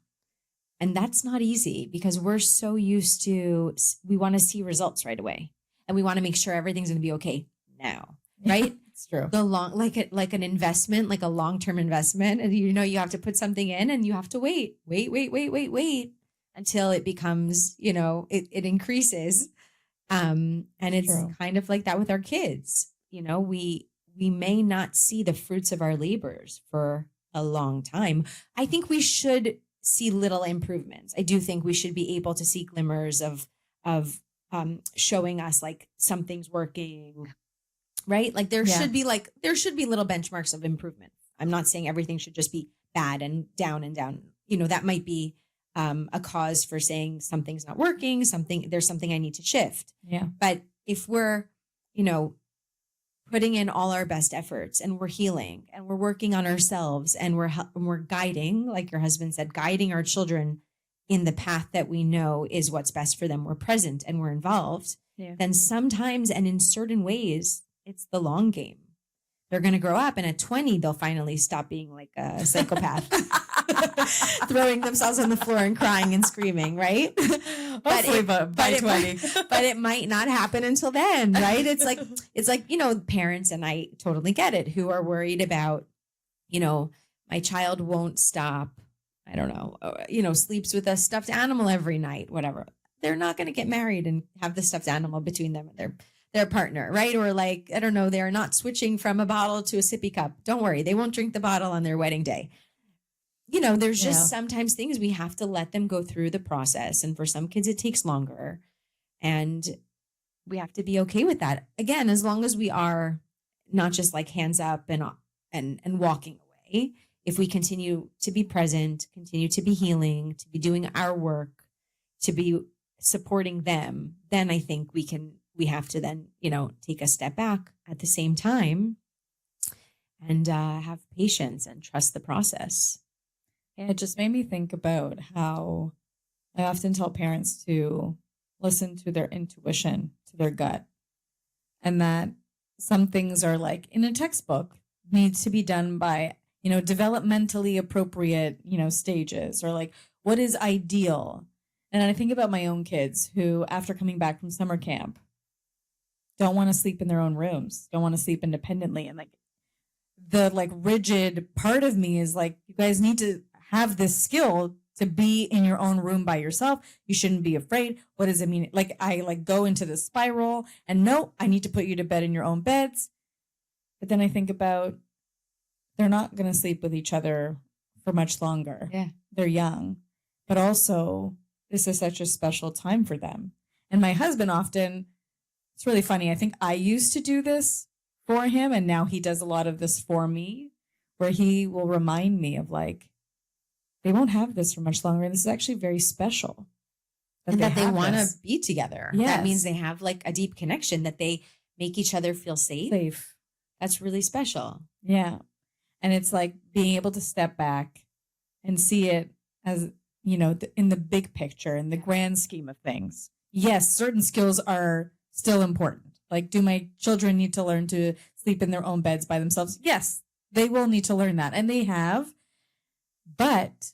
And that's not easy because we're so used to, we want to see results right away. And we want to make sure everything's going to be okay now, right?
It's true.
The long, like an investment, like a long-term investment. And you know, you have to put something in and you have to wait until it becomes, you know, it increases. And it's
True.
kind of like that with our kids. You know, we may not see the fruits of our labors for a long time. I think we should see little improvements. I do think we should be able to see glimmers of showing us like something's working, right? Like there should be little benchmarks of improvement. I'm not saying everything should just be bad and down. You know, that might be a cause for saying something's not working, there's something I need to shift.
Yeah.
But if we're, you know, putting in all our best efforts and we're healing and we're working on ourselves and we're guiding, like your husband said, guiding our children in the path that we know is what's best for them. We're present and we're involved.
Yeah.
Then sometimes and in certain ways, it's the long game. They're going to grow up and at 20, they'll finally stop being like a psychopath, throwing themselves on the floor and crying and screaming, right?
Hopefully by 20.
But it might not happen until then, right? It's like, you know, parents, and I totally get it, who are worried about, you know, my child won't stop, I don't know, you know, sleeps with a stuffed animal every night, whatever. They're not going to get married and have the stuffed animal between them and their partner, right? Or like, I don't know, they're not switching from a bottle to a sippy cup. Don't worry, they won't drink the bottle on their wedding day. You know, there's just sometimes things we have to let them go through the process. And for some kids, it takes longer. And we have to be okay with that. Again, as long as we are not just like hands up and walking away. If we continue to be present, continue to be healing, to be doing our work, to be supporting them, then I think we have to then, you know, take a step back at the same time and have patience and trust the process.
Yeah, it just made me think about how I often tell parents to listen to their intuition, to their gut, and that some things are like in a textbook needs to be done by, you know, developmentally appropriate, you know, stages, or like what is ideal. And I think about my own kids who, after coming back from summer camp, don't want to sleep in their own rooms, don't want to sleep independently. And like the like rigid part of me is like, you guys need to have this skill to be in your own room by yourself. You shouldn't be afraid. What does it mean? Like I like go into the spiral and no, I need to put you to bed in your own beds. But then I think about they're not going to sleep with each other for much longer.
Yeah.
They're young, but also this is such a special time for them. And my husband often, it's really funny. I think I used to do this for him, and now he does a lot of this for me, where he will remind me of like, they won't have this for much longer. And this is actually very special.
And that they want to be together.
Yes.
That means they have like a deep connection, that they make each other feel safe. That's really special.
Yeah. And it's like being able to step back and see it as, you know, in the big picture, in the grand scheme of things. Yes, certain skills are still important. Like, do my children need to learn to sleep in their own beds by themselves? Yes, they will need to learn that. And they have. But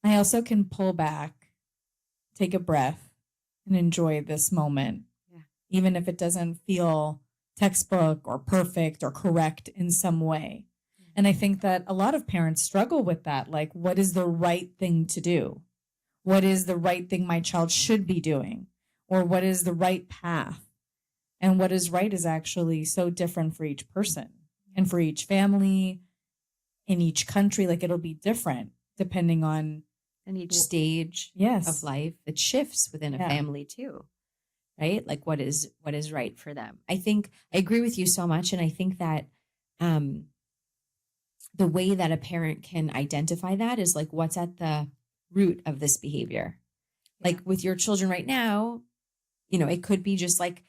I also can pull back, take a breath, and enjoy this moment.
Yeah.
Even if it doesn't feel textbook or perfect or correct in some way. And I think that a lot of parents struggle with that. Like, what is the right thing to do? What is the right thing my child should be doing? Or what is the right path? And what is right is actually so different for each person and for each family. in each country. Like it'll be different depending on
And each stage
yes
of life, it shifts within a family too, right? Like what is right for them. I think I agree with you so much. And I think that the way that a parent can identify that is like what's at the root of this behavior. Like with your children right now, you know, it could be just like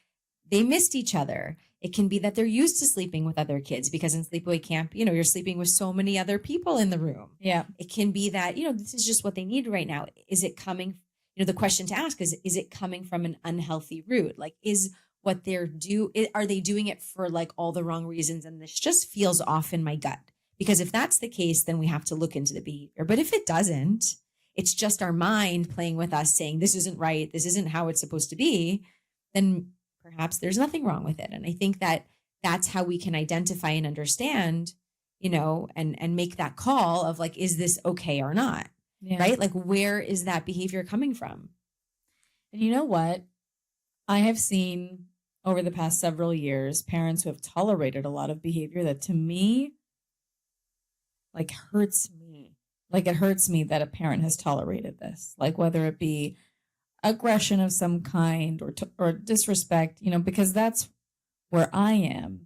they missed each other. It can be that they're used to sleeping with other kids because in sleepaway camp, you know, you're sleeping with so many other people in the room.
Yeah.
It can be that, you know, this is just what they need right now. Is it coming, you know, the question to ask is it coming from an unhealthy root? Like, is what are they doing it for like all the wrong reasons? And this just feels off in my gut. Because if that's the case, then we have to look into the behavior. But if it doesn't, it's just our mind playing with us saying, this isn't right, this isn't how it's supposed to be, then perhaps there's nothing wrong with it. And I think that that's how we can identify and understand, you know, and make that call of like, is this okay or not? Yeah. Right? Like, where is that behavior coming from?
And you know what? I have seen over the past several years, parents who have tolerated a lot of behavior that to me, like hurts me. Like it hurts me that a parent has tolerated this, like whether it be aggression of some kind or disrespect, you know, because that's where I am.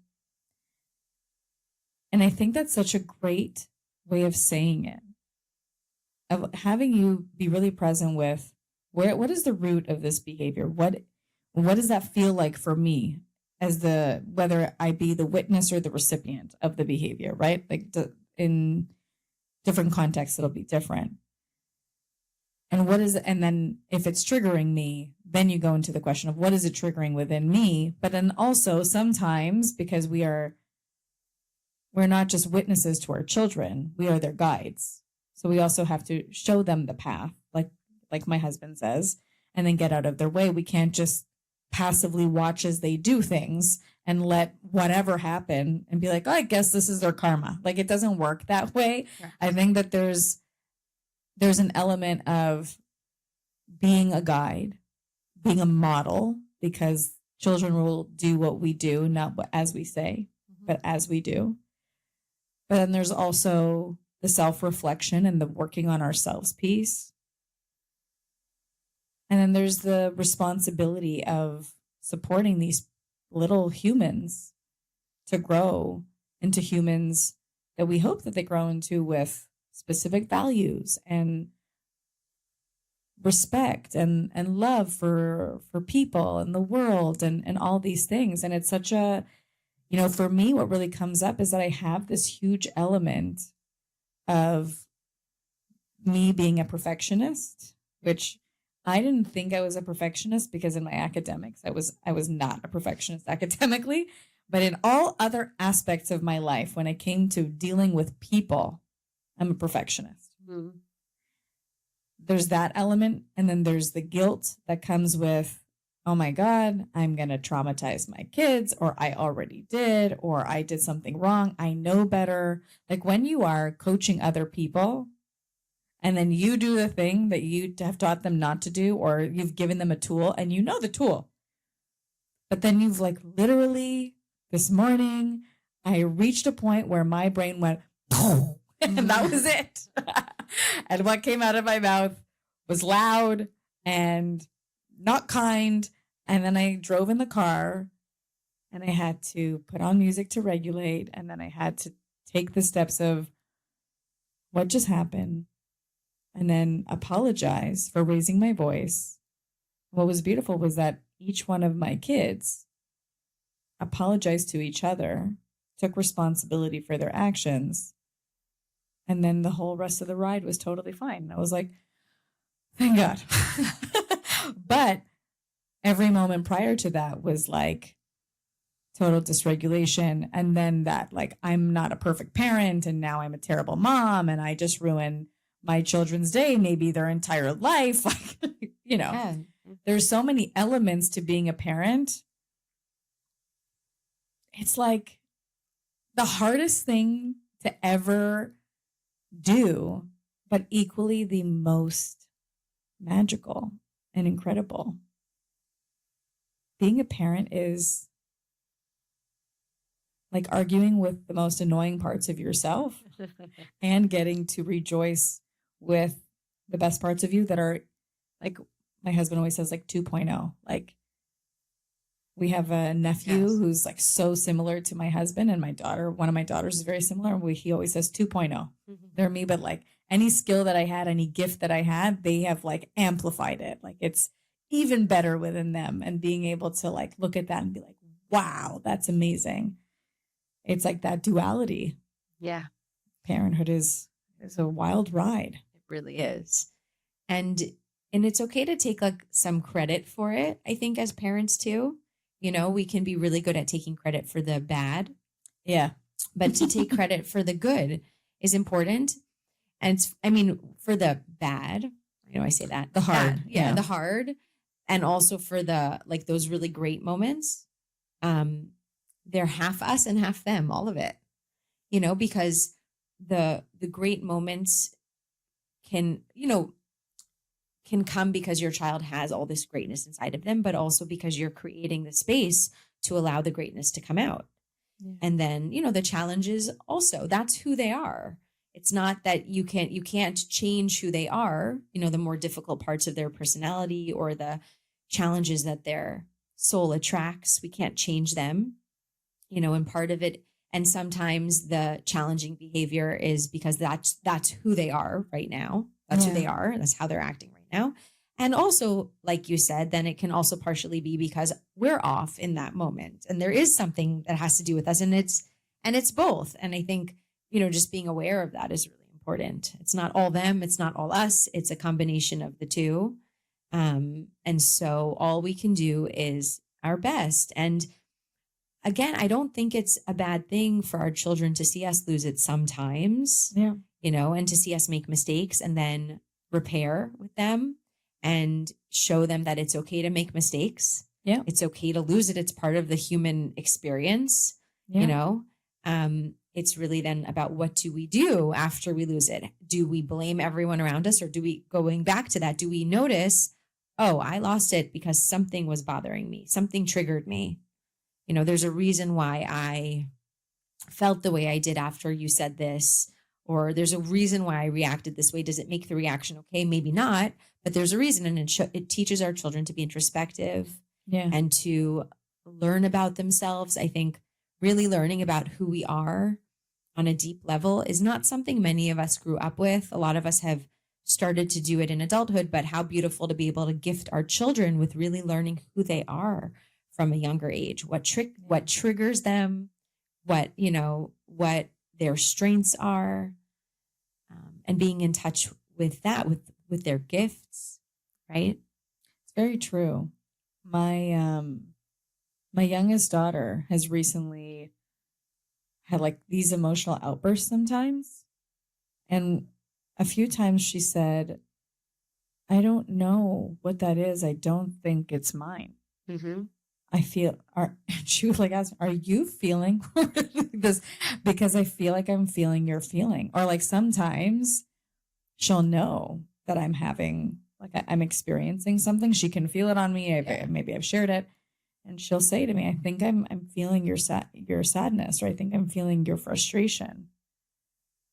And I think that's such a great way of saying it, of having you be really present with what is the root of this behavior? What does that feel like for me as whether I be the witness or the recipient of the behavior, right? Like in different contexts, it'll be different. And then if it's triggering me, then you go into the question of what is it triggering within me? But then also sometimes because we're not just witnesses to our children, we are their guides. So we also have to show them the path, like my husband says, and then get out of their way. We can't just passively watch as they do things and let whatever happen and be like, oh, I guess this is their karma. Like it doesn't work that way. Right. I think that there's an element of being a guide, being a model, because children will do what we do, not as we say, but as we do. But then there's also the self-reflection and the working on ourselves piece. And then there's the responsibility of supporting these little humans to grow into humans that we hope that they grow into with specific values and respect and love for people and the world and all these things. And it's such a, you know, for me, what really comes up is that I have this huge element of me being a perfectionist, which I didn't think I was a perfectionist because in my academics, I was not a perfectionist academically, but in all other aspects of my life, when it came to dealing with people, I'm a perfectionist. Mm-hmm. There's that element. And then there's the guilt that comes with, oh my God, I'm going to traumatize my kids, or I already did, or I did something wrong. I know better. Like when you are coaching other people and then you do the thing that you have taught them not to do, or you've given them a tool and you know the tool, but then you've like literally this morning, I reached a point where my brain went, boom, and that was it. And what came out of my mouth was loud and not kind. And then I drove in the car and I had to put on music to regulate. And then I had to take the steps of what just happened and then apologize for raising my voice. What was beautiful was that each one of my kids apologized to each other, took responsibility for their actions. And then the whole rest of the ride was totally fine. I was like, thank God. But every moment prior to that was like total dysregulation. And then that, like, I'm not a perfect parent and now I'm a terrible mom and I just ruined my children's day, maybe their entire life. Like, you know, yeah. There's so many elements to being a parent. It's like the hardest thing to ever do, but equally the most magical and incredible. Being a parent is like arguing with the most annoying parts of yourself and getting to rejoice with the best parts of you that are like my husband always says like 2.0. Like we have a nephew who's like so similar to my husband, and my daughter, one of my daughters is very similar. He always says 2.0. They're me, but like any skill that I had, any gift that I had, they have like amplified it. Like it's even better within them, and being able to like look at that and be like, wow, that's amazing. It's like that duality.
Yeah.
Parenthood is a wild ride.
It really is. And it's okay to take like some credit for it, I think, as parents too. You know, we can be really good at taking credit for the bad.
Yeah.
But to take credit for the good is important. And I mean, for the bad, I know I say that.
The hard.
Bad. Yeah, the hard. And also for the, like those really great moments. They're half us and half them, all of it. You know, because the great moments can come because your child has all this greatness inside of them, but also because you're creating the space to allow the greatness to come out. Yeah. And then, the challenges also, that's who they are. It's not that you can't change who they are, the more difficult parts of their personality or the challenges that their soul attracts. We can't change them, and part of it. And sometimes the challenging behavior is because that's who they are right now. That's who they are. And that's how they're acting right now. And also, like you said, then it can also partially be because we're off in that moment. And there is something that has to do with us. And it's both. And I think, just being aware of that is really important. It's not all them. It's not all us. It's a combination of the two. And so all we can do is our best. And again, I don't think it's a bad thing for our children to see us lose it sometimes.
Yeah.
And to see us make mistakes and then repair with them and show them that it's okay to make mistakes.
Yeah.
It's okay to lose it. It's part of the human experience, It's really then about what do we do after we lose it? Do we blame everyone around us, or going back to that, do we notice, oh, I lost it because something was bothering me. Something triggered me. There's a reason why I felt the way I did after you said this, or there's a reason why I reacted this way. Does it make the reaction okay? Maybe not, but there's a reason. And it teaches our children to be introspective and to learn about themselves. I think really learning about who we are on a deep level is not something many of us grew up with. A lot of us have started to do it in adulthood, but how beautiful to be able to gift our children with really learning who they are from a younger age, what triggers them, what their strengths are, and being in touch with that, with their gifts, right?
It's very true. My youngest daughter has recently had like these emotional outbursts sometimes. And a few times she said, I don't know what that is. I don't think it's mine. Mm-hmm. She was like, are you feeling this? Because I feel like I'm feeling your feeling. Or like sometimes she'll know that I'm having, like I'm experiencing something. She can feel it on me. Maybe I've shared it. And she'll say to me, I think I'm feeling your sadness, or I think I'm feeling your frustration.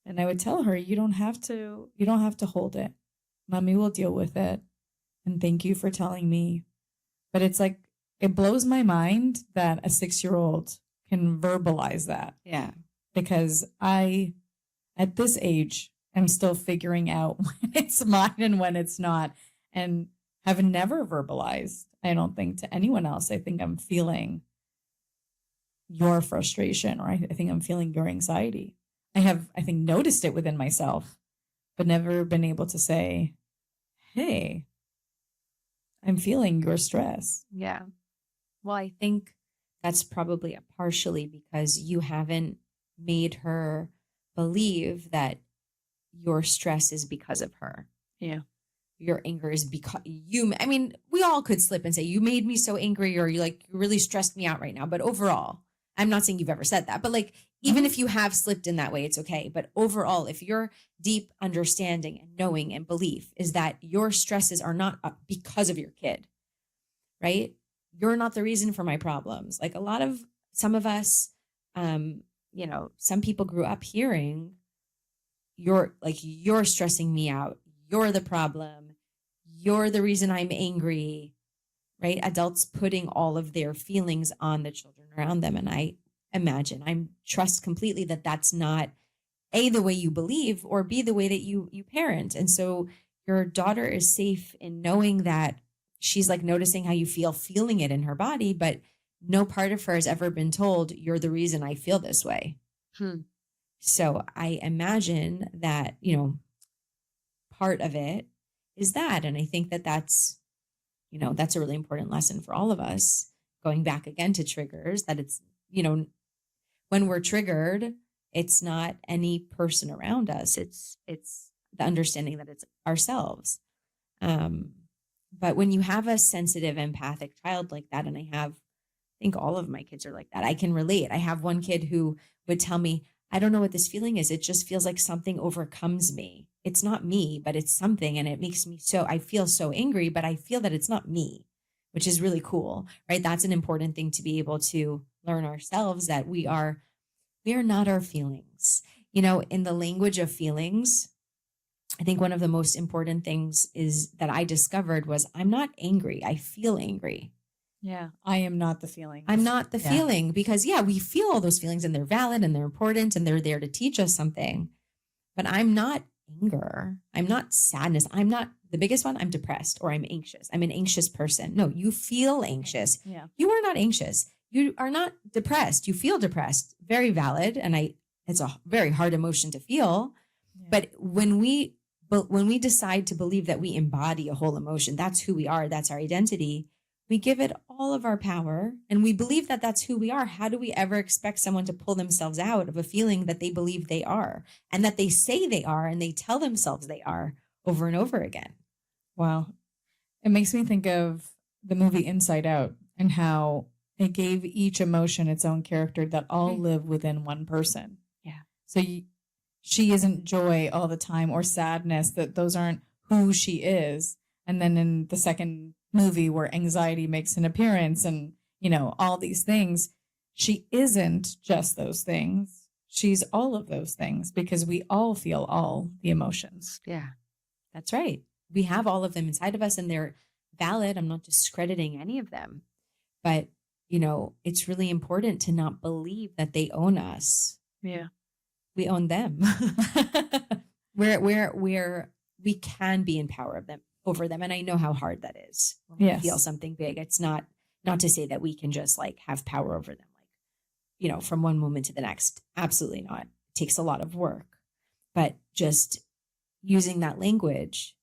And I would tell her, you don't have to hold it. Mommy will deal with it. And thank you for telling me. But it's like, it blows my mind that a 6-year-old can verbalize that.
Yeah.
Because I, at this age, am still figuring out when it's mine and when it's not, and have never verbalized, I don't think, to anyone else. I think I'm feeling your frustration, or I think I'm feeling your anxiety. I think, noticed it within myself, but never been able to say, hey, I'm feeling your stress.
Yeah. Well, I think that's probably partially because you haven't made her believe that your stress is because of her.
Yeah.
Your anger is because we all could slip and say, you made me so angry, or you really stressed me out right now. But overall, I'm not saying you've ever said that, but even if you have slipped in that way, it's okay. But overall, if your deep understanding and knowing and belief is that your stresses are not because of your kid, right? You're not the reason for my problems. Some of us Some people grew up hearing, you're stressing me out. You're the problem. You're the reason I'm angry, right? Adults putting all of their feelings on the children around them. And I trust completely that that's not A, the way you believe, or B, the way that you parent. And so your daughter is safe in knowing that she's like noticing how you feeling it in her body, but no part of her has ever been told, you're the reason I feel this way. So I imagine that, part of it is that. And I think that that's a really important lesson for all of us, going back again to triggers, that it's, when we're triggered, it's not any person around us. It's the understanding that it's ourselves. But when you have a sensitive, empathic child like that, and I think all of my kids are like that, I can relate. I have one kid who would tell me, I don't know what this feeling is. It just feels like something overcomes me. It's not me, but it's something. And it makes me I feel so angry, but I feel that it's not me, which is really cool, right? That's an important thing to be able to learn ourselves, that we are not our feelings. In the language of feelings, I think one of the most important things is that I discovered was, I'm not angry. I feel angry.
Yeah. I am not the feeling.
I'm not the feeling, because we feel all those feelings and they're valid and they're important and they're there to teach us something. But I'm not anger. I'm not sadness. I'm not the biggest one. I'm depressed or I'm anxious. I'm an anxious person. No, you feel anxious.
Yeah.
You are not anxious. You are not depressed. You feel depressed. Very valid. And it's a very hard emotion to feel. Yeah. But when we decide to believe that we embody a whole emotion, that's who we are. That's our identity. We give it all of our power and we believe that that's who we are. How do we ever expect someone to pull themselves out of a feeling that they believe they are and that they say they are and they tell themselves they are over and over again?
Wow. It makes me think of the movie Inside Out and how it gave each emotion its own character that all live within one person.
Yeah.
So she isn't joy all the time or sadness, that those aren't who she is. And then in the second movie where anxiety makes an appearance and, all these things, she isn't just those things. She's all of those things, because we all feel all the emotions.
Yeah, that's right. We have all of them inside of us and they're valid. I'm not discrediting any of them, but it's really important to not believe that they own us.
Yeah.
We own them. We can be in power of them, over them. And I know how hard that is when we feel something big. It's not to say that we can just like have power over them, from one moment to the next. Absolutely not. It takes a lot of work, but just using that language,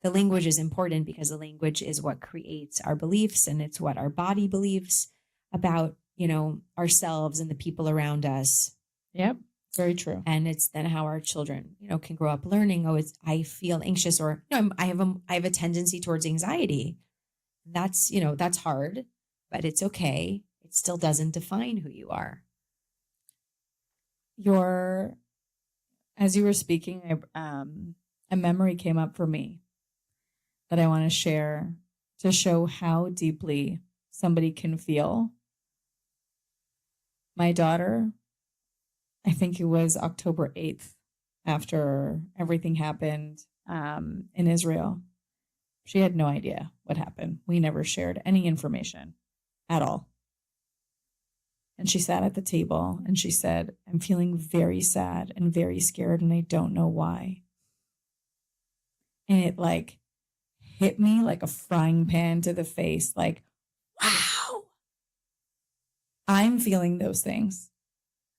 the language is important because the language is what creates our beliefs, and it's what our body believes about, ourselves and the people around us.
Yep. Very true.
And it's then how our children, can grow up learning, I feel anxious, or I have a tendency towards anxiety. That's hard, but it's okay. It still doesn't define who you are.
As you were speaking, a memory came up for me that I want to share to show how deeply somebody can feel. My daughter, I think it was October 8th, after everything happened in Israel. She had no idea what happened. We never shared any information at all. And she sat at the table and she said, I'm feeling very sad and very scared and I don't know why. And it hit me like a frying pan to the face. Like, wow, I'm feeling those things.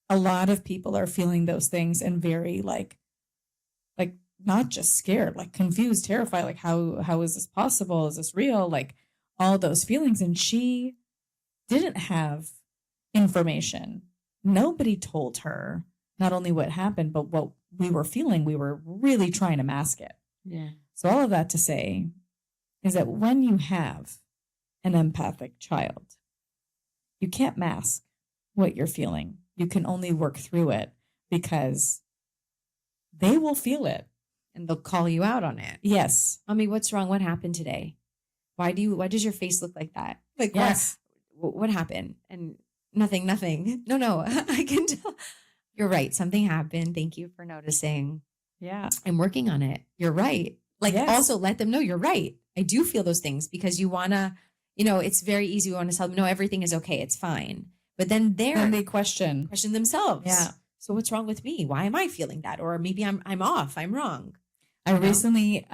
A lot of people are feeling those things and very like not just scared, like confused, terrified, like how is this possible? Is this real? Like all those feelings. And she didn't have information. Nobody told her not only what happened, but what we were feeling. We were really trying to mask it.
Yeah.
So all of that to say is that when you have an empathic child, you can't mask what you're feeling. You can only work through it because they will feel it.
And they'll call you out on it.
Yes.
Mommy, what's wrong? What happened today? Why does your face look like that? Like,
yes.
what happened? And Nothing. No, I can tell. You're right. Something happened. Thank you for noticing.
Yeah.
I'm working on it. You're right. Like,
Yes.
also let them know you're right. I do feel those things because you want to, it's very easy. We want to tell them, no, everything is okay. It's fine. But then
they question
themselves.
Yeah.
So what's wrong with me? Why am I feeling that? Or maybe I'm off. I'm wrong.
I recently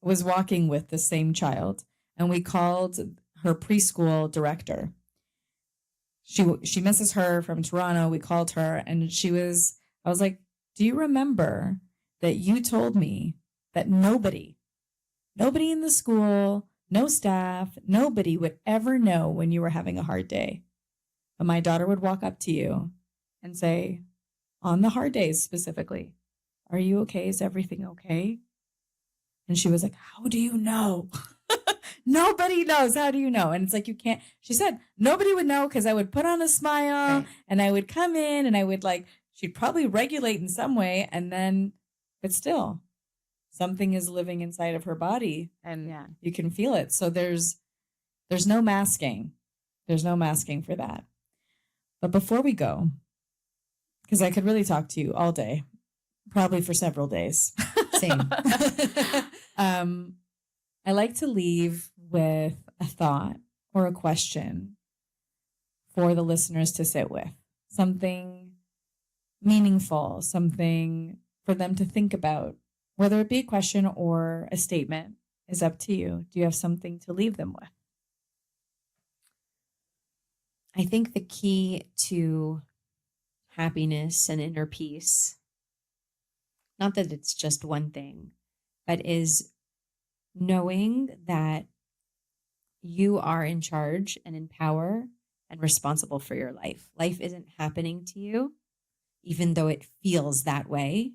was walking with the same child, and we called her preschool director. She misses her from Toronto. We called her, and I was like, do you remember that you told me that nobody in the school, no staff, nobody would ever know when you were having a hard day? But my daughter would walk up to you and say, on the hard days specifically, are you okay? Is everything okay? And she was like, how do you know? Nobody knows. How do you know? And it's like, you can't. She said, nobody would know because I would put on a smile right. And I would come in and I would she'd probably regulate in some way. And then, but still, something is living inside of her body and you can feel it. So there's no masking. There's no masking for that. But before we go, because I could really talk to you all day, probably for several days.
Same.
I like to leave with a thought or a question for the listeners to sit with. Something meaningful, something for them to think about. Whether it be a question or a statement is up to you. Do you have something to leave them with?
I think the key to happiness and inner peace, not that it's just one thing, but is knowing that you are in charge and in power and responsible for your life. Life isn't happening to you, even though it feels that way.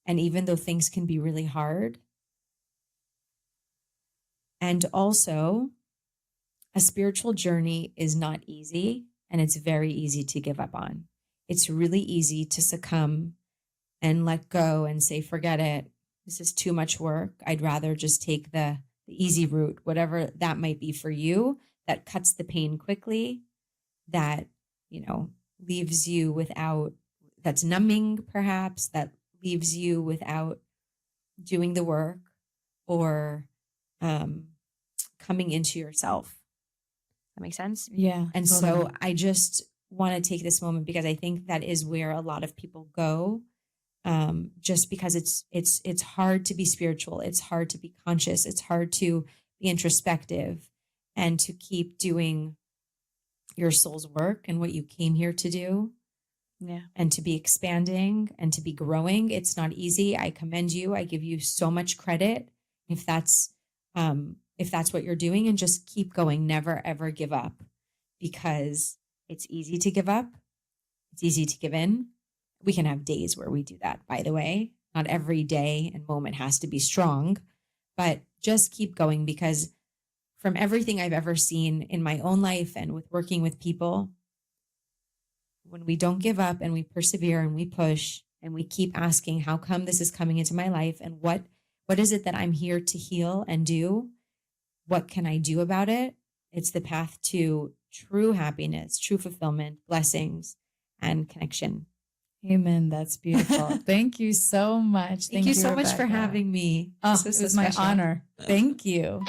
And even though things can be really hard. And also, a spiritual journey is not easy, and it's very easy to give up on. It's really easy to succumb and let go and say, forget it. This is too much work. I'd rather just take the easy route, whatever that might be for you, that cuts the pain quickly, that, leaves you without, that's numbing perhaps, that leaves you without doing the work or coming into yourself. That makes sense?
Yeah.
And
totally.
so I just want to take this moment because I think that is where a lot of people go. Just because it's hard to be spiritual. It's hard to be conscious. It's hard to be introspective and to keep doing your soul's work and what you came here to do.
Yeah.
And to be expanding and to be growing. It's not easy. I commend you. I give you so much credit if that's what you're doing, and just keep going. Never, ever give up, because it's easy to give up. It's easy to give in. We can have days where we do that, by the way. Not every day and moment has to be strong, but just keep going, because from everything I've ever seen in my own life and with working with people, when we don't give up and we persevere and we push and we keep asking, how come this is coming into my life? And what is it that I'm here to heal and do? What can I do about it? It's the path to true happiness, true fulfillment, blessings, and connection.
Amen. That's beautiful. Thank you so much.
Thank you so much
Rebecca.
for having me.
Oh, it was my honor. Thank you.